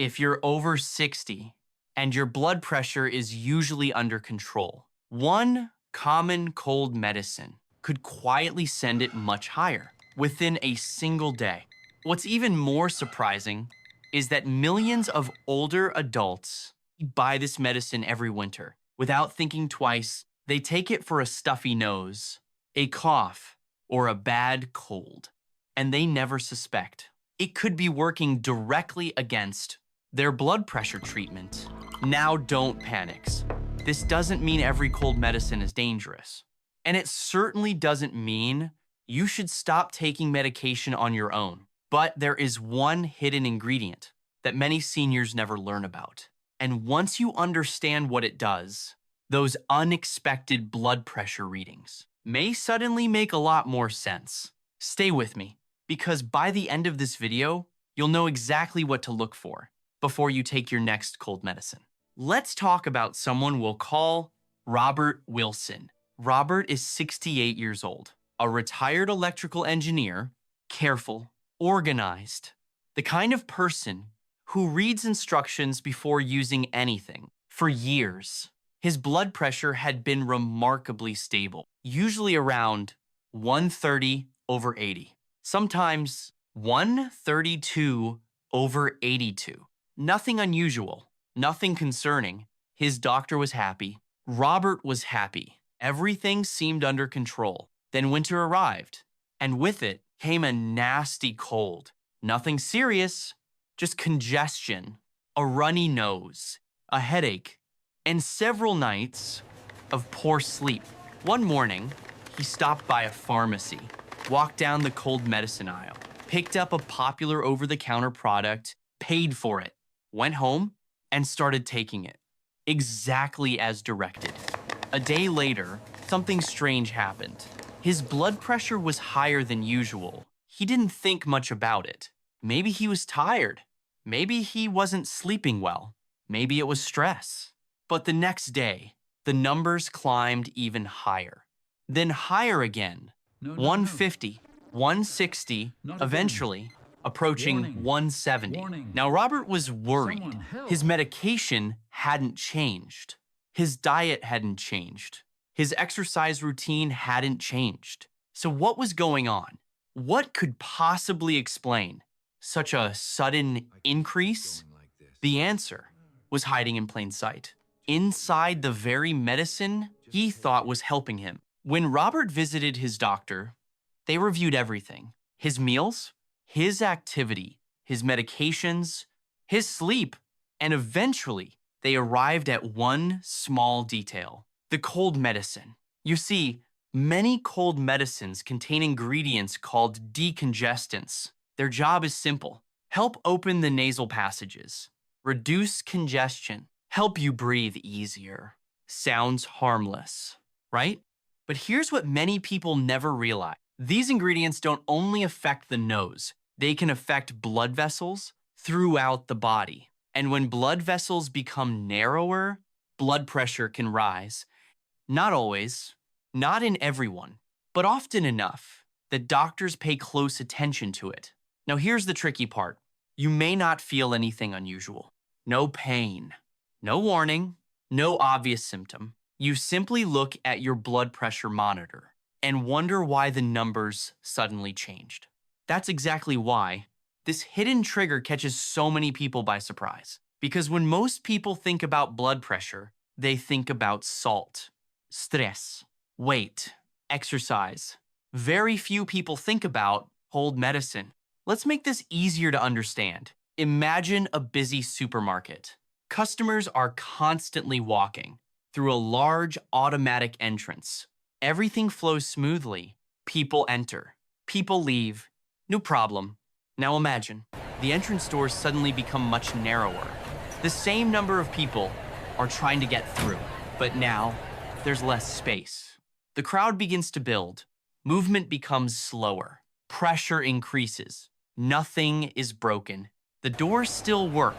if you're over 60 and your blood pressure is usually under control, one common cold medicine could quietly send it much higher within a single day. What's even more surprising is that millions of older adults buy this medicine every winter. Without thinking twice, they take it for a stuffy nose, a cough, or a bad cold, and they never suspect. It could be working directly against their blood pressure treatment. Now don't panic. This doesn't mean every cold medicine is dangerous. And it certainly doesn't mean you should stop taking medication on your own. But there is one hidden ingredient that many seniors never learn about. And once you understand what it does, those unexpected blood pressure readings may suddenly make a lot more sense. Stay with me, because by the end of this video, you'll know exactly what to look for before you take your next cold medicine. Let's talk about someone we'll call Robert Wilson. Robert is 68 years old, a retired electrical engineer, careful, organized, the kind of person who reads instructions before using anything. For years, his blood pressure had been remarkably stable, usually around 130/80, sometimes 132/82. Nothing unusual, nothing concerning. His doctor was happy. Robert was happy. Everything seemed under control. Then winter arrived, and with it came a nasty cold. Nothing serious, just congestion, a runny nose, a headache, and several nights of poor sleep. One morning, he stopped by a pharmacy, walked down the cold medicine aisle, picked up a popular over-the-counter product, paid for it, went home, and started taking it, exactly as directed. A day later, something strange happened. His blood pressure was higher than usual. He didn't think much about it. Maybe he was tired. Maybe he wasn't sleeping well. Maybe it was stress. But the next day, the numbers climbed even higher. Then higher again, 150, 160, eventually approaching 170. Now, Robert was worried. His medication hadn't changed. His diet hadn't changed. His exercise routine hadn't changed. So what was going on? What could possibly explain such a sudden increase? The answer was hiding in plain sight, inside the very medicine he thought was helping him. When Robert visited his doctor, they reviewed everything: his meals, his activity, his medications, his sleep, and eventually they arrived at one small detail: the cold medicine. You see, many cold medicines contain ingredients called decongestants. Their job is simple: help open the nasal passages, reduce congestion, help you breathe easier. Sounds harmless, right? But here's what many people never realize. These ingredients don't only affect the nose, they can affect blood vessels throughout the body. And when blood vessels become narrower, blood pressure can rise. Not always, not in everyone, but often enough that doctors pay close attention to it. Now here's the tricky part. You may not feel anything unusual. No pain, no warning, no obvious symptom. You simply look at your blood pressure monitor and wonder why the numbers suddenly changed. That's exactly why this hidden trigger catches so many people by surprise. Because when most people think about blood pressure, they think about salt, stress, weight, exercise. Very few people think about cold medicine. Let's make this easier to understand. Imagine a busy supermarket. Customers are constantly walking through a large automatic entrance. Everything flows smoothly. People enter. People leave. No problem. Now imagine, the entrance doors suddenly become much narrower. The same number of people are trying to get through, but now there's less space. The crowd begins to build. Movement becomes slower. Pressure increases. Nothing is broken. The doors still work,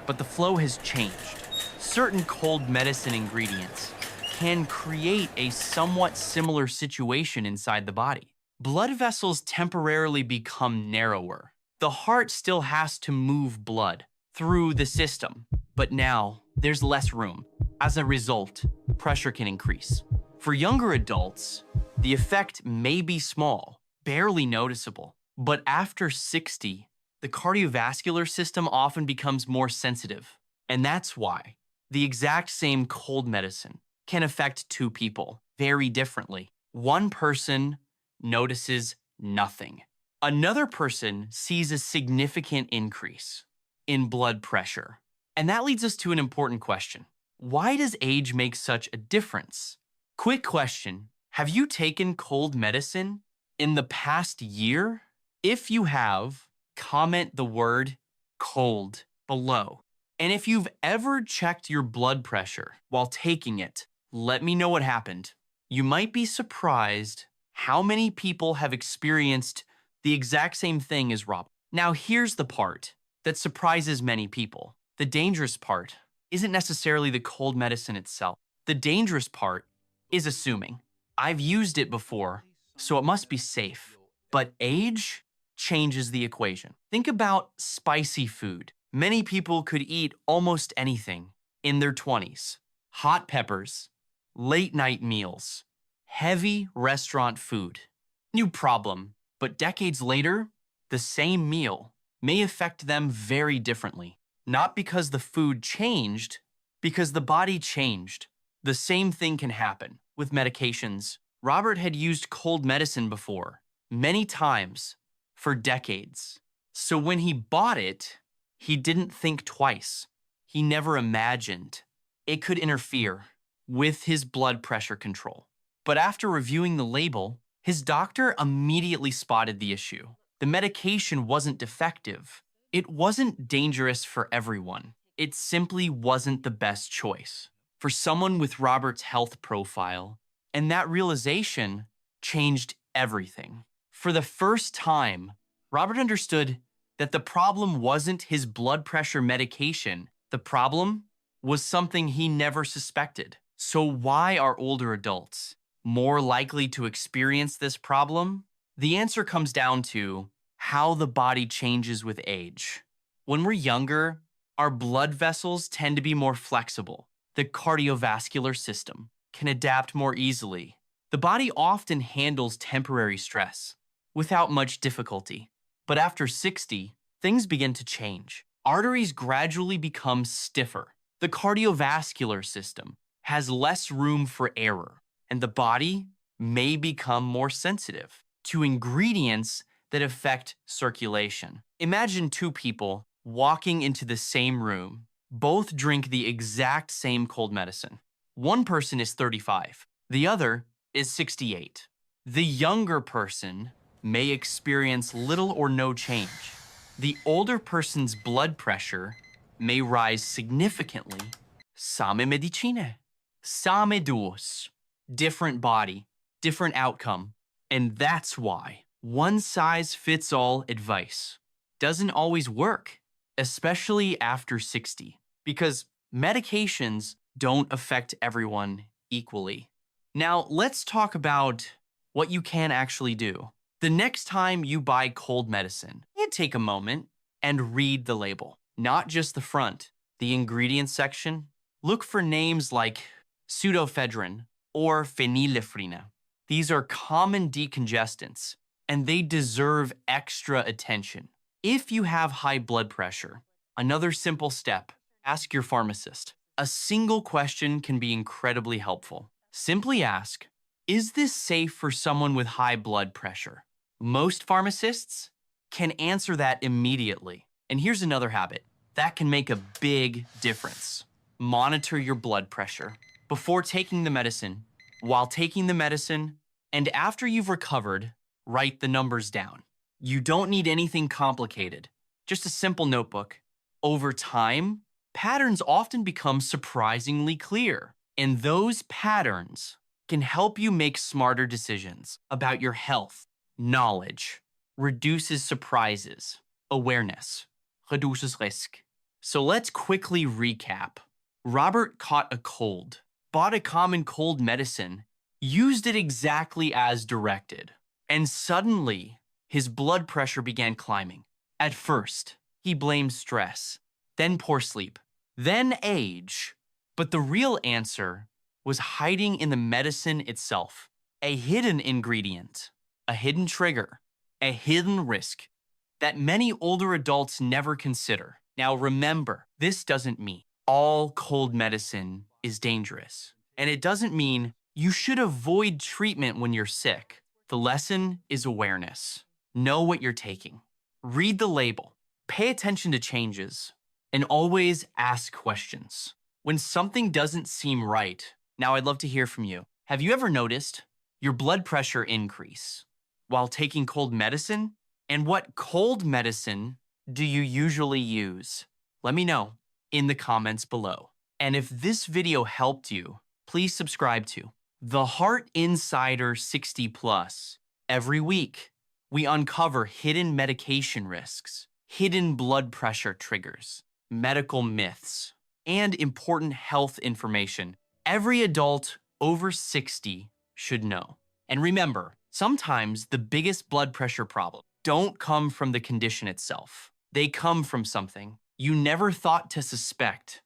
but the flow has changed. Certain cold medicine ingredients can create a somewhat similar situation inside the body. Blood vessels temporarily become narrower. The heart still has to move blood through the system. But now, there's less room. As a result, pressure can increase. For younger adults, the effect may be small, barely noticeable. But after 60, the cardiovascular system often becomes more sensitive. And that's why the exact same cold medicine can affect two people very differently. One person notices nothing. Another person sees a significant increase in blood pressure. And that leads us to an important question. Why does age make such a difference? Quick question. Have you taken cold medicine in the past year? If you have, comment the word cold below. And if you've ever checked your blood pressure while taking it, let me know what happened. You might be surprised how many people have experienced the exact same thing as Rob. Now, here's the part that surprises many people. The dangerous part isn't necessarily the cold medicine itself. The dangerous part is assuming. I've used it before, so it must be safe. But age changes the equation. Think about spicy food. Many people could eat almost anything in their 20s. Hot peppers, late night meals, heavy restaurant food. New problem, but decades later, the same meal may affect them very differently. Not because the food changed, because the body changed. The same thing can happen with medications. Robert had used cold medicine before, many times, for decades. So when he bought it, he didn't think twice. He never imagined it could interfere with his blood pressure control. But after reviewing the label, his doctor immediately spotted the issue. The medication wasn't defective. It wasn't dangerous for everyone. It simply wasn't the best choice for someone with Robert's health profile. And that realization changed everything. For the first time, Robert understood that the problem wasn't his blood pressure medication. The problem was something he never suspected. So why are older adults more likely to experience this problem? The answer comes down to how the body changes with age. When we're younger, our blood vessels tend to be more flexible. The cardiovascular system can adapt more easily. The body often handles temporary stress without much difficulty. But after 60, things begin to change. Arteries gradually become stiffer. The cardiovascular system has less room for error, and the body may become more sensitive to ingredients that affect circulation. Imagine two people walking into the same room. Both drink the exact same cold medicine. One person is 35. The other is 68. The younger person may experience little or no change. The older person's blood pressure may rise significantly. Same medicine. Same dose. Different body, different outcome. And that's why one-size-fits-all advice doesn't always work, especially after 60, because medications don't affect everyone equally. Now, let's talk about what you can actually do. The next time you buy cold medicine, you take a moment and read the label, not just the front, the ingredients section. Look for names like pseudoephedrine or phenylephrine. These are common decongestants, and they deserve extra attention. If you have high blood pressure, another simple step, ask your pharmacist. A single question can be incredibly helpful. Simply ask, is this safe for someone with high blood pressure? Most pharmacists can answer that immediately. And here's another habit that can make a big difference. Monitor your blood pressure before taking the medicine, while taking the medicine, and after you've recovered, write the numbers down. You don't need anything complicated, just a simple notebook. Over time, patterns often become surprisingly clear, and those patterns can help you make smarter decisions about your health. Knowledge reduces surprises. Awareness reduces risk. So let's quickly recap. Robert caught a cold, bought a common cold medicine, used it exactly as directed, and suddenly his blood pressure began climbing. At first, he blamed stress, then poor sleep, then age. But the real answer was hiding in the medicine itself. A hidden ingredient, a hidden trigger, a hidden risk that many older adults never consider. Now remember, this doesn't mean all cold medicine is dangerous. And it doesn't mean you should avoid treatment when you're sick. The lesson is awareness. Know what you're taking. Read the label. Pay attention to changes. And always ask questions. When something doesn't seem right, now I'd love to hear from you. Have you ever noticed your blood pressure increase while taking cold medicine? And what cold medicine do you usually use? Let me know in the comments below. And if this video helped you, please subscribe to The Heart Insider 60 Plus. Every week, we uncover hidden medication risks, hidden blood pressure triggers, medical myths, and important health information every adult over 60 should know. And remember, sometimes the biggest blood pressure problems don't come from the condition itself. They come from something you never thought to suspect